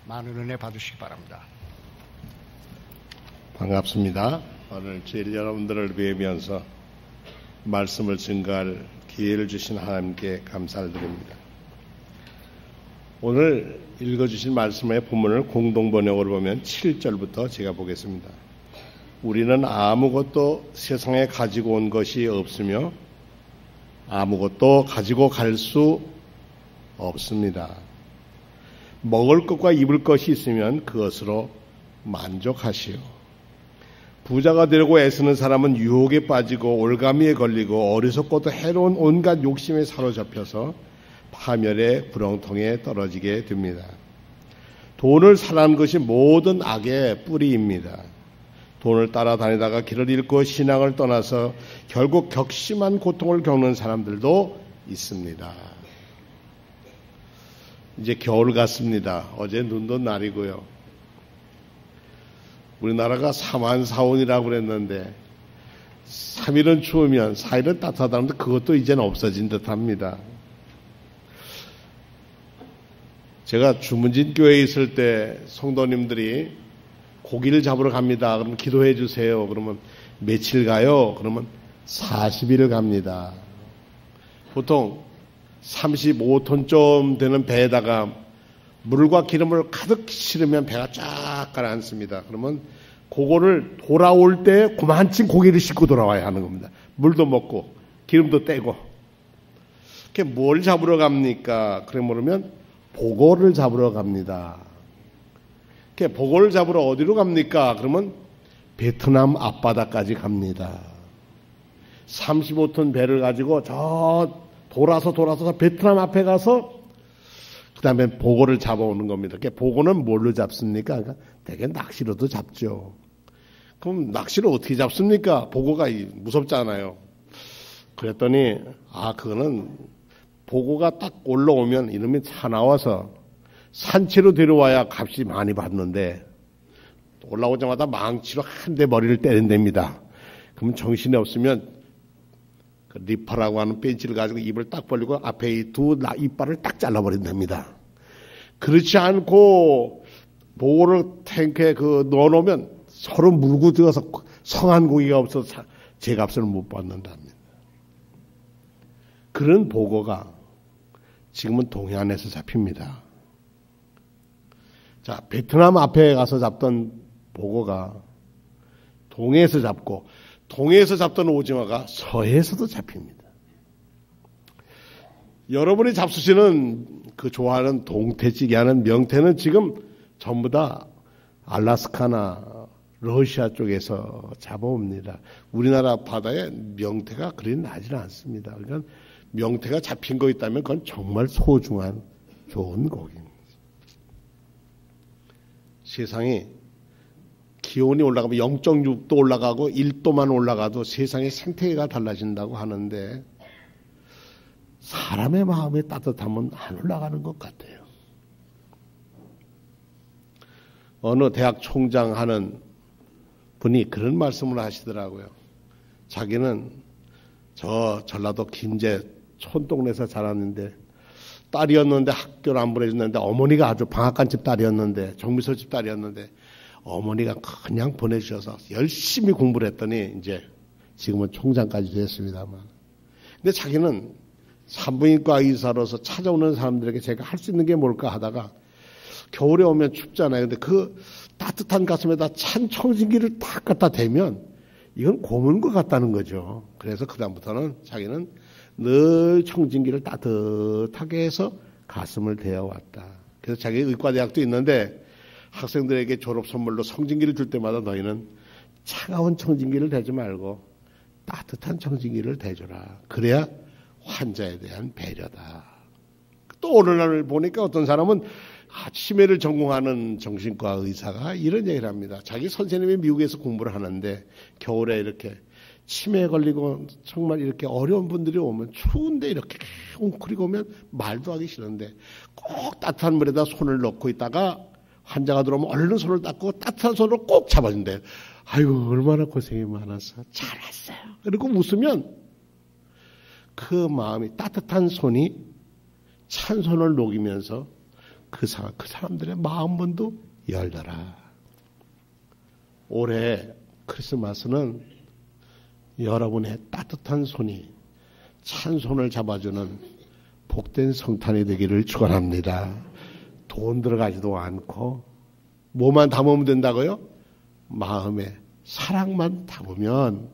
많은 은혜 받으시기 바랍니다. 반갑습니다. 오늘 주일 여러분들을 뵈면서 말씀을 증거할 기회를 주신 하나님께 감사를 드립니다. 오늘 읽어주신 말씀의 본문을 공동번역으로 보면 7절부터 제가 보겠습니다. 우리는 아무것도 세상에 가지고 온 것이 없으며 아무것도 가지고 갈 수 없습니다. 먹을 것과 입을 것이 있으면 그것으로 만족하시오. 부자가 되려고 애쓰는 사람은 유혹에 빠지고 올가미에 걸리고 어리석고도 해로운 온갖 욕심에 사로잡혀서 파멸의 구렁텅이에 떨어지게 됩니다. 돈을 사랑하는 것이 모든 악의 뿌리입니다. 돈을 따라다니다가 길을 잃고 신앙을 떠나서 결국 격심한 고통을 겪는 사람들도 있습니다. 이제 겨울 같습니다. 어제 눈도 날이고요. 우리나라가 사만사온이라고 그랬는데 3일은 추우면 4일은 따뜻하다는데 그것도 이제는 없어진 듯합니다. 제가 주문진 교회에 있을 때 성도님들이 고기를 잡으러 갑니다. 그러면 기도해 주세요. 그러면 며칠 가요? 그러면 40일 갑니다. 보통 35톤 좀 되는 배에다가 물과 기름을 가득 실으면 배가 쫙 가라앉습니다. 그러면 그거를 돌아올 때 그만큼 고기를 싣고 돌아와야 하는 겁니다. 물도 먹고 기름도 떼고. 그게 뭘 잡으러 갑니까? 그래 모르면 보고를 잡으러 갑니다. 그게 보고를 잡으러 어디로 갑니까? 그러면 베트남 앞바다까지 갑니다. 35톤 배를 가지고 돌아서 베트남 앞에 가서 그 다음에 보고를 잡아오는 겁니다. 보고는 뭘로 잡습니까? 그러니까 되게 낚시로도 잡죠. 그럼 낚시를 어떻게 잡습니까? 보고가 무섭잖아요. 그랬더니 그거는 보고가 딱 올라오면 이놈이 사나워서 산채로 데려와야 값이 많이 받는데 올라오자마자 망치로 한 대 머리를 때린답니다. 그러면 정신이 없으면 그 리파라고 하는 벤치를 가지고 입을 딱 벌리고 앞에 이 두 이빨을 딱 잘라버린답니다. 그렇지 않고 보고를 탱크에 넣어놓으면 서로 물고 들어서 성한 고기가 없어서 제 값을 못 받는답니다. 그런 보고가 지금은 동해안에서 잡힙니다. 자, 베트남 앞에 가서 잡던 보고가 동해에서 잡고 동해에서 잡던 오징어가 서해에서도 잡힙니다. 여러분이 잡수시는 그 좋아하는 동태찌개 하는 명태는 지금 전부 다 알라스카나 러시아 쪽에서 잡아옵니다. 우리나라 바다에 명태가 그리 나지는 않습니다. 그러니까 명태가 잡힌 거 있다면 그건 정말 소중한 좋은 고기입니다. 세상이 기온이 올라가면 0.6도 올라가고 1도만 올라가도 세상의 생태계가 달라진다고 하는데 사람의 마음이 따뜻하면 안 올라가는 것 같아요. 어느 대학 총장 하는 분이 그런 말씀을 하시더라고요. 자기는 저 전라도 김제 촌동네에서 자랐는데 딸이었는데 학교를 안 보내줬는데 어머니가 아주 방앗간집 딸이었는데 정미소집 딸이었는데 어머니가 그냥 보내주셔서 열심히 공부를 했더니 이제 지금은 총장까지 됐습니다만. 근데 자기는 산부인과 의사로서 찾아오는 사람들에게 제가 할 수 있는 게 뭘까 하다가 겨울에 오면 춥잖아요. 근데 그 따뜻한 가슴에다 찬 청진기를 딱 갖다 대면 이건 고문 것 같다는 거죠. 그래서 그다음부터는 자기는 늘 청진기를 따뜻하게 해서 가슴을 대어왔다. 그래서 자기 의과대학도 있는데 학생들에게 졸업 선물로 청진기를 줄 때마다 너희는 차가운 청진기를 대지 말고 따뜻한 청진기를 대줘라. 그래야 환자에 대한 배려다. 또 어느 날 보니까 어떤 사람은 치매를 전공하는 정신과 의사가 이런 얘기를 합니다. 자기 선생님이 미국에서 공부를 하는데 겨울에 이렇게 치매에 걸리고 정말 이렇게 어려운 분들이 오면 추운데 이렇게 웅크리고 오면 말도 하기 싫은데 꼭 따뜻한 물에다 손을 넣고 있다가 환자가 들어오면 얼른 손을 닦고 따뜻한 손으로 꼭 잡아준대요. 아이고 얼마나 고생이 많았어. 잘했어요. 그리고 웃으면 그 마음이 따뜻한 손이 찬 손을 녹이면서 그 사람들의 마음문도 열더라. 올해 크리스마스는 여러분의 따뜻한 손이 찬 손을 잡아주는 복된 성탄이 되기를 축원합니다. 돈 들어가지도 않고 뭐만 담으면 된다고요? 마음에 사랑만 담으면,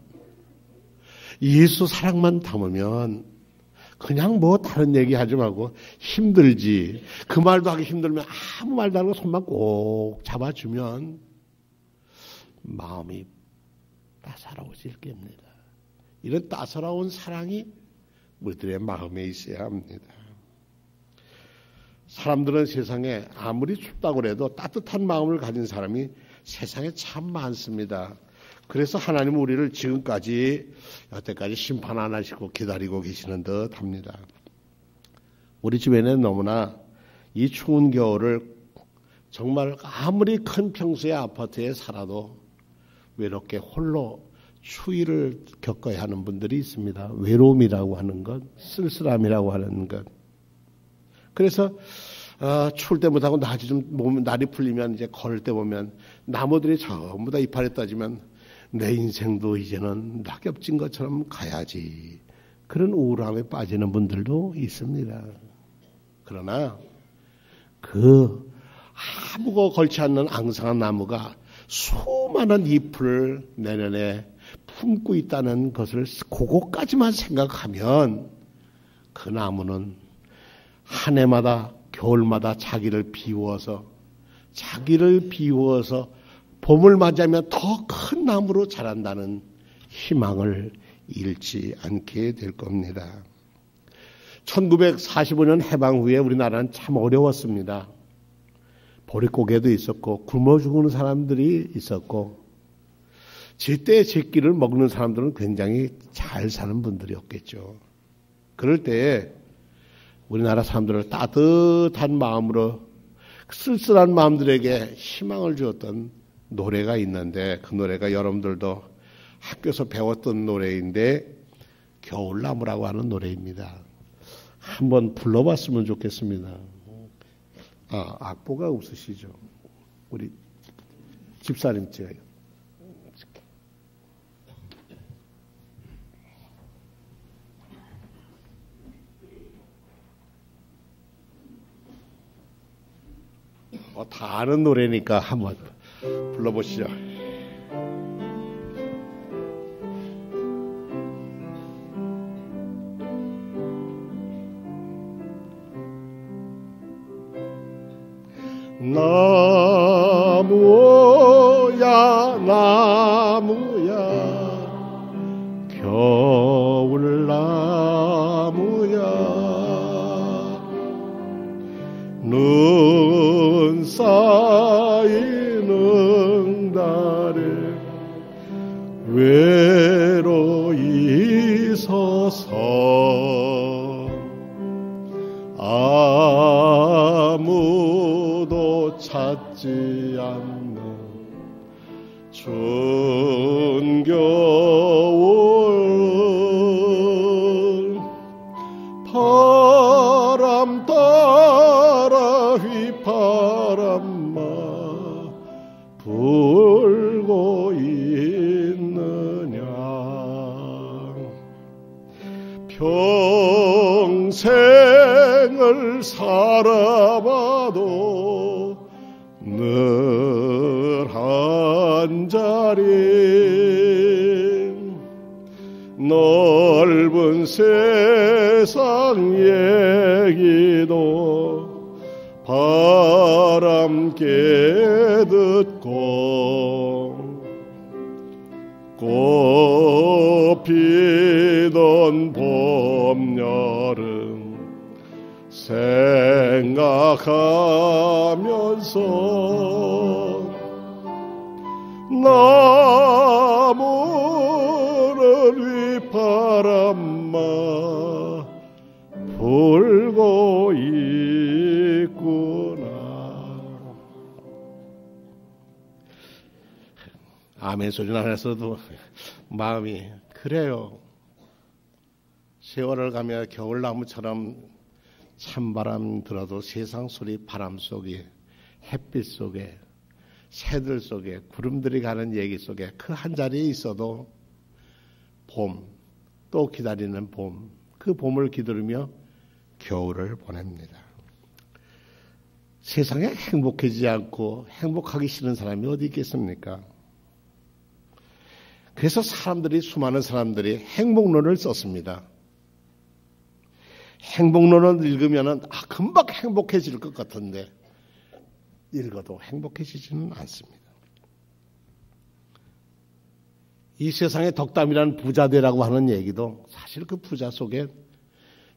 예수 사랑만 담으면, 그냥 뭐 다른 얘기 하지 말고, 힘들지, 그 말도 하기 힘들면 아무 말도 안 하고 손만 꼭 잡아주면 마음이 따사로워질 겁니다. 이런 따사로운 사랑이 우리들의 마음에 있어야 합니다. 사람들은 세상에 아무리 춥다고 해도 따뜻한 마음을 가진 사람이 세상에 참 많습니다. 그래서 하나님은 우리를 지금까지 여태까지 심판 안 하시고 기다리고 계시는 듯 합니다. 우리 주변에는 너무나 이 추운 겨울을 정말 아무리 큰 평수의 아파트에 살아도 외롭게 홀로 추위를 겪어야 하는 분들이 있습니다. 외로움이라고 하는 것, 쓸쓸함이라고 하는 것. 그래서 추울 때 못하고 날이 풀리면 이제 걸을 때 보면 나무들이 전부 다 이파리 따지면 내 인생도 이제는 낙엽진 것처럼 가야지. 그런 우울함에 빠지는 분들도 있습니다. 그러나 그 아무거 걸치 않는 앙상한 나무가 수많은 잎을 내년에 품고 있다는 것을 그거까지만 생각하면 그 나무는 한 해마다 겨울마다 자기를 비워서 봄을 맞이하면 더 큰 나무로 자란다는 희망을 잃지 않게 될 겁니다. 1945년 해방 후에 우리나라는 참 어려웠습니다. 보릿고개도 있었고 굶어 죽는 사람들이 있었고 제때 제끼를 먹는 사람들은 굉장히 잘 사는 분들이었겠죠. 그럴 때에 우리나라 사람들을 따뜻한 마음으로 쓸쓸한 마음들에게 희망을 주었던 노래가 있는데 그 노래가 여러분들도 학교에서 배웠던 노래인데 겨울나무라고 하는 노래입니다. 한번 불러봤으면 좋겠습니다. 악보가 없으시죠? 우리 집사님 제가 다 아는 노래니까 한번 불러보시죠. 나무야 나무야 겨울나무야 눈 쌓이는 달에 외로이 서서 아무도 찾지 않는 추운 겨울 바람 따라 휘바람마 불고 있느냐 평생을 살아봐도 늘 한자리 넓은 세상 얘기도 바람께 듣고 꽃 피던 봄 여름 생각하면서 나무를 휘바람마 불고 있구나. 아멘 소리 안에서도 마음이 그래요. 세월을 가며 겨울나무처럼 찬바람 들어도 세상 소리 바람 속에 햇빛 속에 새들 속에 구름들이 가는 얘기 속에 그 한 자리에 있어도 봄, 또 기다리는 봄, 그 봄을 기다리며 겨울을 보냅니다. 세상에 행복해지지 않고 행복하기 싫은 사람이 어디 있겠습니까? 그래서 수많은 사람들이 행복론을 썼습니다. 행복론을 읽으면은 금방 행복해질 것 같은데 읽어도 행복해지지는 않습니다. 이 세상에 덕담이라는 부자되라고 하는 얘기도 사실 그 부자 속에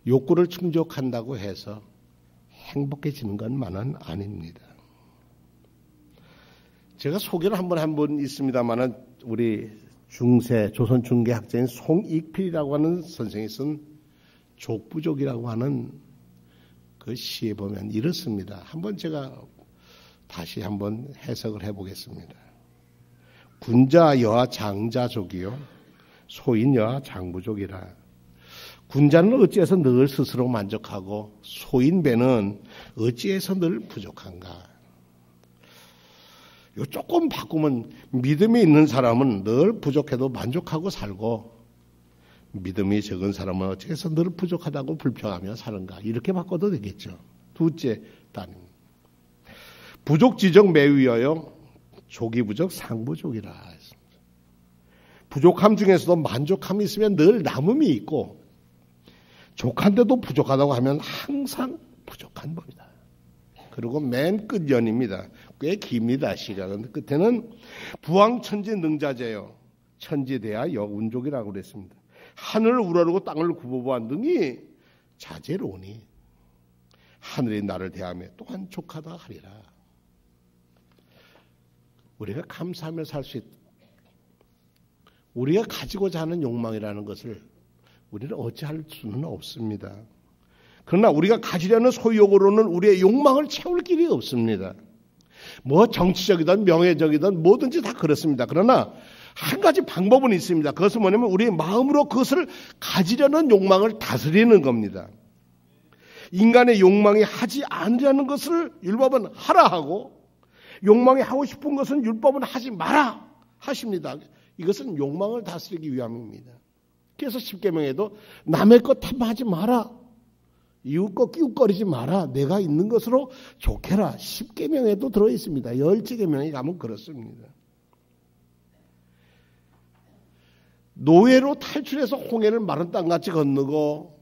욕구를 충족한다고 해서 행복해지는 것만은 아닙니다. 제가 소개를 한 번 있습니다만은 우리 조선 중계 학자인 송익필이라고 하는 선생이 쓴 족부족이라고 하는 그 시에 보면 이렇습니다. 한번 제가 다시 한번 해석을 해보겠습니다. 군자 여하 장자족이요 소인 여하 장부족이라. 군자는 어찌해서 늘 스스로 만족하고 소인 배는 어찌해서 늘 부족한가. 요 조금 바꾸면 믿음이 있는 사람은 늘 부족해도 만족하고 살고 믿음이 적은 사람은 어찌해서 늘 부족하다고 불평하며 사는가. 이렇게 바꿔도 되겠죠. 둘째 단임. 부족지적 매위여요. 조기부족 상부족이라. 부족함 중에서도 만족함이 있으면 늘 남음이 있고 족한데도 부족하다고 하면 항상 부족한 법이다. 그리고 맨 끝연입니다. 꽤 깁니다. 시간은. 끝에는 부왕천지 능자제요. 천지대야 여운족이라고 그랬습니다. 하늘을 우러르고 땅을 굽어보한 등이 자제로우니 하늘이 나를 대하며 또한 족하다 하리라. 우리가 감사하며 살 수 있다. 우리가 가지고자 하는 욕망이라는 것을 우리는 어찌할 수는 없습니다. 그러나 우리가 가지려는 소욕으로는 우리의 욕망을 채울 길이 없습니다. 뭐 정치적이든 명예적이든 뭐든지 다 그렇습니다. 그러나 한 가지 방법은 있습니다. 그것은 뭐냐면 우리의 마음으로 그것을 가지려는 욕망을 다스리는 겁니다. 인간의 욕망이 하지 않으려는 것을 율법은 하라 하고 욕망이 하고 싶은 것은 율법은 하지 마라 하십니다. 이것은 욕망을 다스리기 위함입니다. 그래서 십계명에도 남의 것 탐하지 마라. 이웃 것 끼웃거리지 마라. 내가 있는 것으로 좋게라. 십계명에도 들어있습니다. 열지계명에 가면 그렇습니다. 노예로 탈출해서 홍해를 마른 땅같이 건너고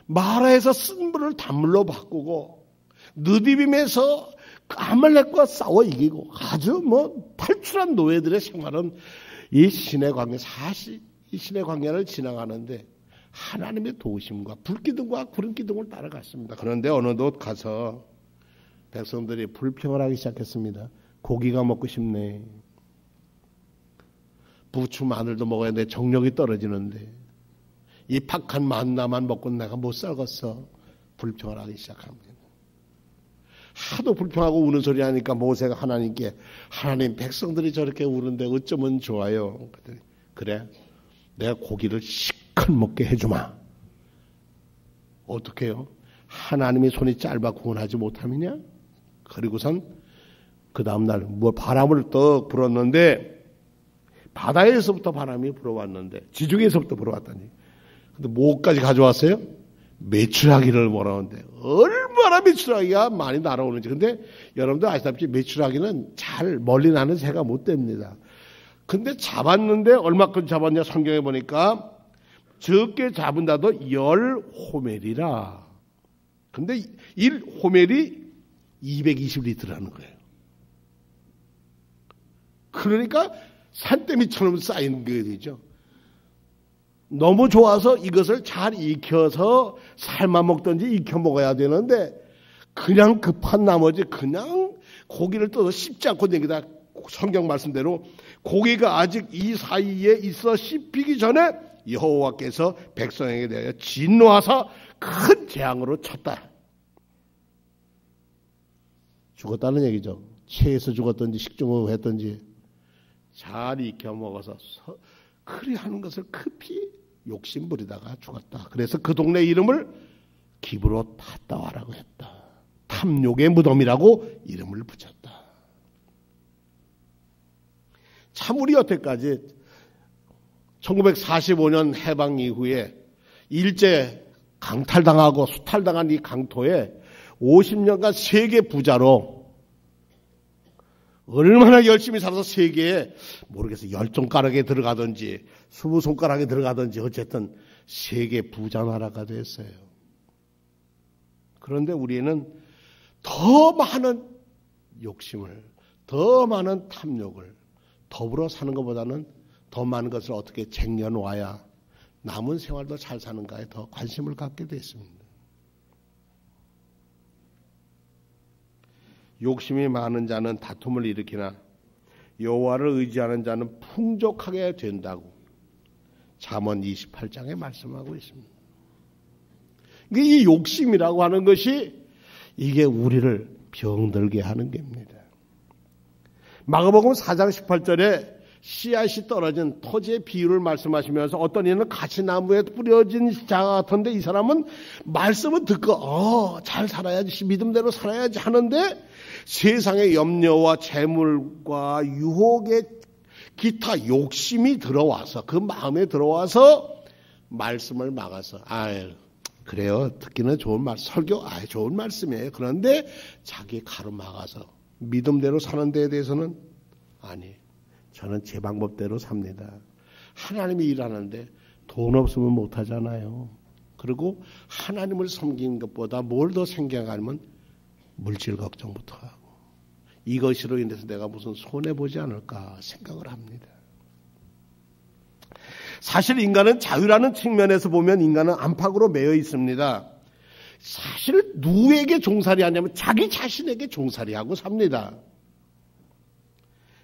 마라에서 쓴 물을 단물로 바꾸고 느디빔에서 아말렉과 싸워 이기고 아주 탈출한 노예들의 생활은 이 신의 광야 사실 이 신의 광야를 지나가는데 하나님의 도우심과 불기둥과 구름기둥을 따라갔습니다. 그런데 어느덧 가서 백성들이 불평을 하기 시작했습니다. 고기가 먹고 싶네. 부추 마늘도 먹어야 돼. 정력이 떨어지는데 이 팍한 만나만 먹고 내가 못 살겠어. 불평을 하기 시작합니다. 하도 불평하고 우는 소리 하니까 모세가 하나님께 하나님 백성들이 저렇게 우는데 어쩌면 좋아요. 그래 내가 고기를 시큰 먹게 해주마. 어떻게 해요? 하나님의 손이 짧아 구원하지 못함이냐? 그리고선 그 다음날 바람을 떡 불었는데 바다에서부터 바람이 불어왔는데 지중해에서부터 불어왔다니. 근데 뭐까지 가져왔어요? 메추라기를 몰아오는데 얼마나 메추라기가 많이 날아오는지. 근데 여러분들 아시다시피 메추라기는 잘 멀리 나는 새가 못 됩니다. 근데 잡았는데 얼마큼 잡았냐 성경에 보니까 적게 잡은다도 10호멜이라. 근데 1호멜이 220리터라는 거예요. 그러니까 산더미처럼 쌓인 게 되죠. 너무 좋아서 이것을 잘 익혀서 삶아 먹든지 익혀 먹어야 되는데 그냥 급한 나머지 그냥 고기를 떠서 씹지 않고 내기다. 성경 말씀대로 고기가 아직 이 사이에 있어 씹히기 전에 여호와께서 백성에게 대하여 진노하사 큰 재앙으로 쳤다. 죽었다는 얘기죠. 체해서 죽었든지 식중독 했든지 잘 익혀 먹어서 그리 하는 것을 급히 욕심 부리다가 죽었다. 그래서 그 동네 이름을 집으로 갔다 와라고 했다. 탐욕의 무덤이라고 이름을 붙였다. 참 우리 여태까지 1945년 해방 이후에 일제 강탈당하고 수탈당한 이 강토에 50년간 세계 부자로 얼마나 열심히 살아서 세계에 모르겠어요. 10손가락에 들어가든지 20손가락에 들어가든지 어쨌든 세계 부자 나라가 됐어요. 그런데 우리는 더 많은 욕심을, 더 많은 탐욕을 더불어 사는 것보다는 더 많은 것을 어떻게 쟁여놓아야 남은 생활도 잘 사는가에 더 관심을 갖게 됐습니다. 욕심이 많은 자는 다툼을 일으키나 여호와를 의지하는 자는 풍족하게 된다고 잠언 28장에 말씀하고 있습니다. 이 욕심이라고 하는 것이 이게 우리를 병들게 하는 겁니다. 마가복음 4장 18절에 씨앗이 떨어진 토지의 비유를 말씀하시면서 어떤 이는 가시나무에 뿌려진 자 같은데 이 사람은 말씀을 듣고 잘 살아야지, 믿음대로 살아야지 하는데 세상의 염려와 재물과 유혹의 기타 욕심이 들어와서 그 마음에 들어와서 말씀을 막아서 그래요, 듣기는 좋은 말, 설교 좋은 말씀이에요. 그런데 자기 가로막아서 믿음대로 사는 데에 대해서는 아니, 저는 제 방법대로 삽니다. 하나님이 일하는데 돈 없으면 못하잖아요. 그리고 하나님을 섬기는 것보다 뭘 더 생각하면 물질 걱정부터 하고 이것으로 인해서 내가 무슨 손해보지 않을까 생각을 합니다. 사실 인간은 자유라는 측면에서 보면 인간은 안팎으로 매여 있습니다. 사실 누구에게 종살이 하냐면 자기 자신에게 종살이하고 삽니다.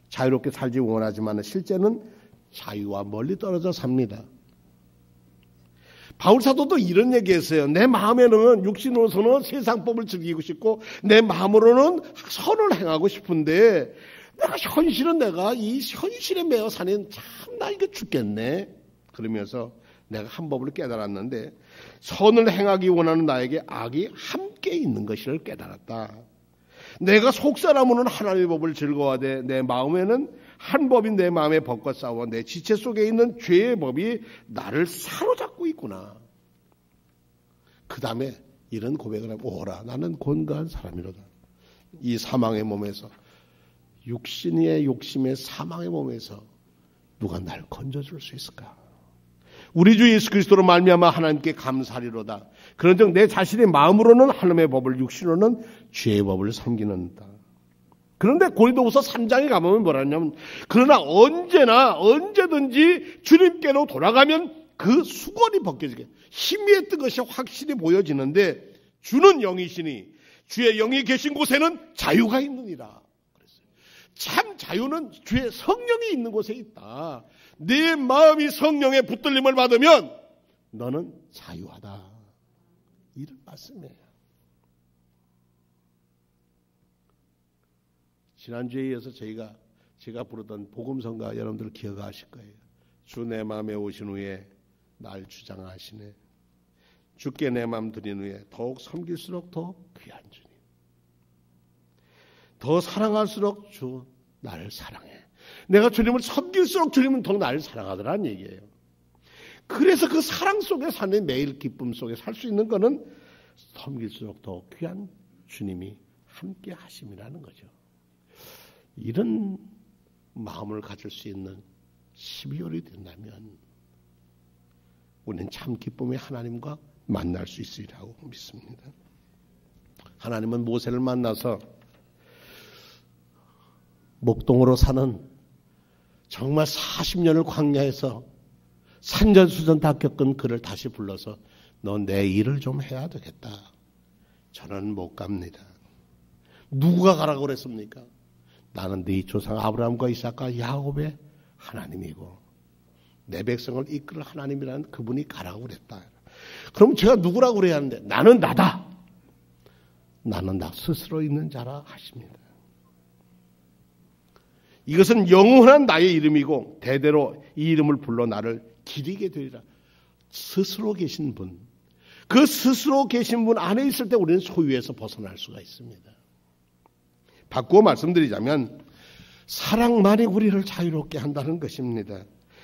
자유롭게 살지 원하지만 실제는 자유와 멀리 떨어져 삽니다. 바울사도도 이런 얘기했어요. 내 마음에는 육신으로서는 세상법을 즐기고 싶고 내 마음으로는 선을 행하고 싶은데 현실은 내가 이 현실에 매여 사는 참 나 이거 죽겠네. 그러면서 내가 한 법을 깨달았는데 선을 행하기 원하는 나에게 악이 함께 있는 것을 깨달았다. 내가 속사람으로는 하나님의 법을 즐거워하되 내 마음에는 한 법인 내 마음의 법과 싸워 내 지체 속에 있는 죄의 법이 나를 사로잡고 있구나. 그 다음에 이런 고백을 하면 오라 나는 곤고한 사람이로다. 이 사망의 몸에서 육신의 욕심의 사망의 몸에서 누가 날 건져줄 수 있을까? 우리 주 예수 그리스도로 말미암아 하나님께 감사하리로다. 그런즉 내 자신의 마음으로는 하나님의 법을 육신으로는 죄의 법을 섬기는다. 그런데 고린도후서 3장에 가보면 뭐라냐면 그러나 언제든지 주님께로 돌아가면 그 수건이 벗겨지게 희미했던 것이 확실히 보여지는데 주는 영이시니 주의 영이 계신 곳에는 자유가 있느니라. 참 자유는 주의 성령이 있는 곳에 있다. 네 마음이 성령의 붙들림을 받으면 너는 자유하다. 이런 말씀이에요. 지난주에 이어서 제가 부르던 복음성가 여러분들 기억하실 거예요. 주 내 마음에 오신 후에 날 주장하시네. 주께 내 마음 드린 후에 더욱 섬길수록 더 귀한 주님. 더 사랑할수록 주 나를 사랑해. 내가 주님을 섬길수록 주님은 더욱 나를 사랑하더라는 얘기예요. 그래서 그 사랑 속에 사는 매일 기쁨 속에 살 수 있는 것은 섬길수록 더 귀한 주님이 함께 하심이라는 거죠. 이런 마음을 가질 수 있는 12월이 된다면 우리는 참 기쁨의 하나님과 만날 수 있으리라고 믿습니다. 하나님은 모세를 만나서 목동으로 사는 정말 40년을 광야에서 산전수전 다 겪은 그를 다시 불러서 너 내 일을 좀 해야 되겠다. 저는 못 갑니다. 누가 가라고 그랬습니까? 나는 네 조상 아브라함과 이삭과 야곱의 하나님이고 내 백성을 이끌 하나님이라는 그분이 가라고 그랬다. 그럼 제가 누구라고 그래야 하는데 나는 나다. 나는 나 스스로 있는 자라 하십니다. 이것은 영원한 나의 이름이고 대대로 이 이름을 불러 나를 기리게 되리라. 스스로 계신 분. 그 스스로 계신 분 안에 있을 때 우리는 소유에서 벗어날 수가 있습니다. 바꾸어 말씀드리자면 사랑만이 우리를 자유롭게 한다는 것입니다.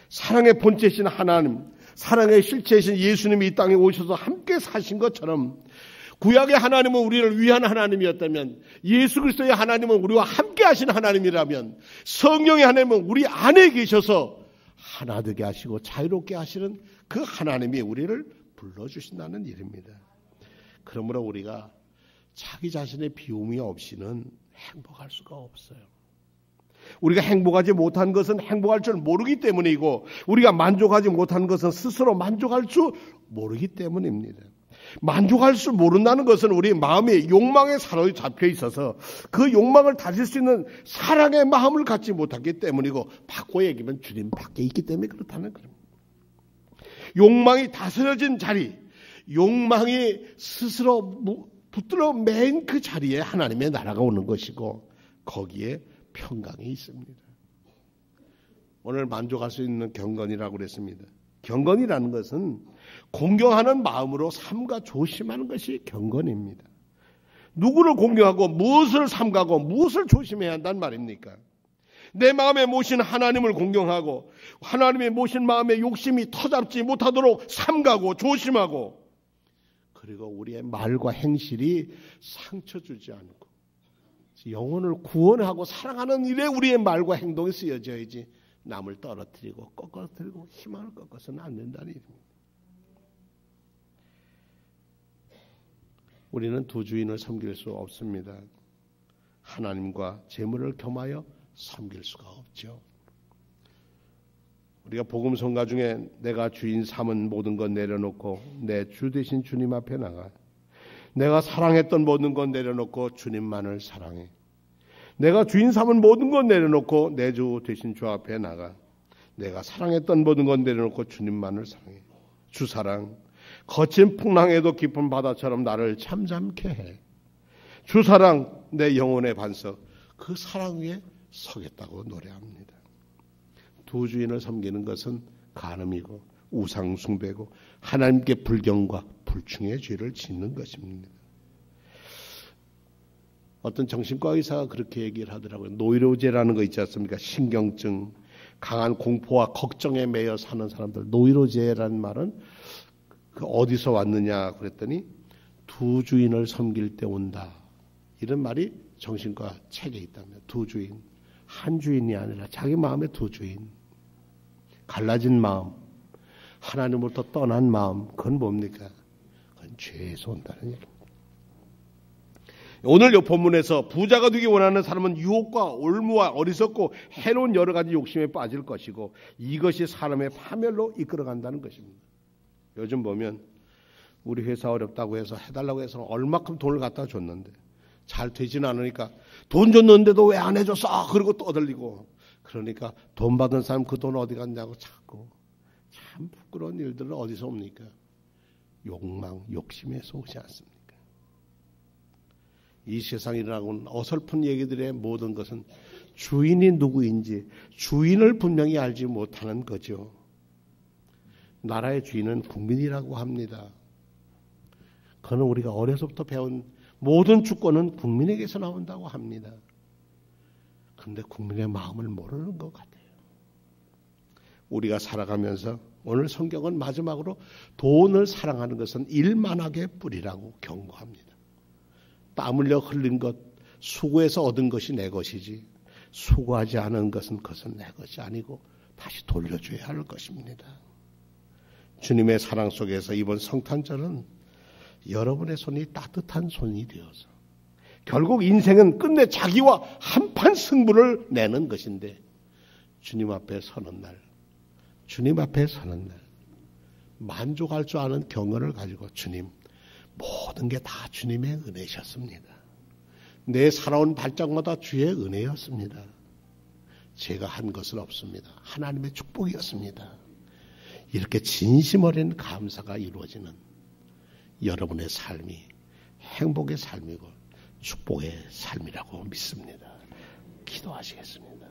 사랑의 본체이신 하나님, 사랑의 실체이신 예수님이 이 땅에 오셔서 함께 사신 것처럼 구약의 하나님은 우리를 위한 하나님이었다면, 예수 그리스도의 하나님은 우리와 함께 하신 하나님이라면, 성령의 하나님은 우리 안에 계셔서 하나 되게 하시고 자유롭게 하시는 그 하나님이 우리를 불러주신다는 일입니다. 그러므로 우리가 자기 자신의 비움이 없이는 행복할 수가 없어요. 우리가 행복하지 못한 것은 행복할 줄 모르기 때문이고, 우리가 만족하지 못한 것은 스스로 만족할 줄 모르기 때문입니다. 만족할 줄 모른다는 것은 우리 마음이 욕망에 사로잡혀 있어서 그 욕망을 다질 수 있는 사랑의 마음을 갖지 못하기 때문이고, 바꿔 얘기하면 주님 밖에 있기 때문에 그렇다는 겁니다. 욕망이 다스려진 자리, 욕망이 스스로 붙들어 맨 그 자리에 하나님의 나라가 오는 것이고, 거기에 평강이 있습니다. 오늘 만족할 수 있는 경건이라고 그랬습니다. 경건이라는 것은 공경하는 마음으로 삼가 조심하는 것이 경건입니다. 누구를 공경하고 무엇을 삼가고 무엇을 조심해야 한단 말입니까? 내 마음에 모신 하나님을 공경하고 하나님의 모신 마음에 욕심이 터잡지 못하도록 삼가고 조심하고, 그리고 우리의 말과 행실이 상처 주지 않고 영혼을 구원하고 사랑하는 일에 우리의 말과 행동이 쓰여져야지, 남을 떨어뜨리고 꺾어뜨리고 희망을 꺾어서는 안 된다는 일입니다. 우리는 두 주인을 섬길 수 없습니다. 하나님과 재물을 겸하여 섬길 수가 없죠. 우리가 복음 성가 중에 내가 주인 삼은 모든 것 내려놓고 내 주 되신 주님 앞에 나가, 내가 사랑했던 모든 것 내려놓고 주님만을 사랑해, 내가 주인 삼은 모든 것 내려놓고 내 주 되신 주 앞에 나가, 내가 사랑했던 모든 것 내려놓고 주님만을 사랑해. 주사랑, 거친 풍랑에도 깊은 바다처럼 나를 잠잠케 해. 주사랑, 내 영혼의 반석, 그 사랑 위에 서겠다고 노래합니다. 두 주인을 섬기는 것은 간음이고 우상 숭배고 하나님께 불경과 불충의 죄를 짓는 것입니다. 어떤 정신과 의사가 그렇게 얘기를 하더라고요. 노이로제라는 거 있지 않습니까? 신경증, 강한 공포와 걱정에 매여 사는 사람들. 노이로제라는 말은 그 어디서 왔느냐 그랬더니 두 주인을 섬길 때 온다, 이런 말이 정신과 책에 있답니다. 두 주인, 한 주인이 아니라 자기 마음의 두 주인, 갈라진 마음, 하나님으로부터 떠난 마음, 그건 뭡니까? 그건 죄에서 온다는 얘기입니다. 오늘 이 본문에서 부자가 되기 원하는 사람은 유혹과 올무와 어리석고 해로운 여러 가지 욕심에 빠질 것이고, 이것이 사람의 파멸로 이끌어간다는 것입니다. 요즘 보면 우리 회사 어렵다고 해서 해달라고 해서 얼마큼 돈을 갖다 줬는데 잘 되지는 않으니까 돈 줬는데도 왜 안 해줬어? 그러고 떠들리고, 그러니까 돈 받은 사람 그 돈 어디 갔냐고 찾고, 참 부끄러운 일들은 어디서 옵니까? 욕망, 욕심에서 오지 않습니까? 이 세상이라고는 어설픈 얘기들의 모든 것은 주인이 누구인지 주인을 분명히 알지 못하는 거죠. 나라의 주인은 국민이라고 합니다. 그는 우리가 어려서부터 배운 모든 주권은 국민에게서 나온다고 합니다. 그런데 국민의 마음을 모르는 것 같아요. 우리가 살아가면서 오늘 성경은 마지막으로 돈을 사랑하는 것은 일만하게 뿌리라고 경고합니다. 땀 흘려 흘린 것, 수고해서 얻은 것이 내 것이지 수고하지 않은 것은 그것은 내 것이 아니고 다시 돌려줘야 할 것입니다. 주님의 사랑 속에서 이번 성탄절은 여러분의 손이 따뜻한 손이 되어서 결국 인생은 끝내 자기와 한판 승부를 내는 것인데, 주님 앞에 서는 날, 주님 앞에 서는 날 만족할 줄 아는 경건을 가지고, 주님, 모든 게 다 주님의 은혜셨습니다. 내 살아온 발짝마다 주의 은혜였습니다. 제가 한 것은 없습니다. 하나님의 축복이었습니다. 이렇게 진심 어린 감사가 이루어지는 여러분의 삶이 행복의 삶이고 축복의 삶이라고 믿습니다. 기도하시겠습니다.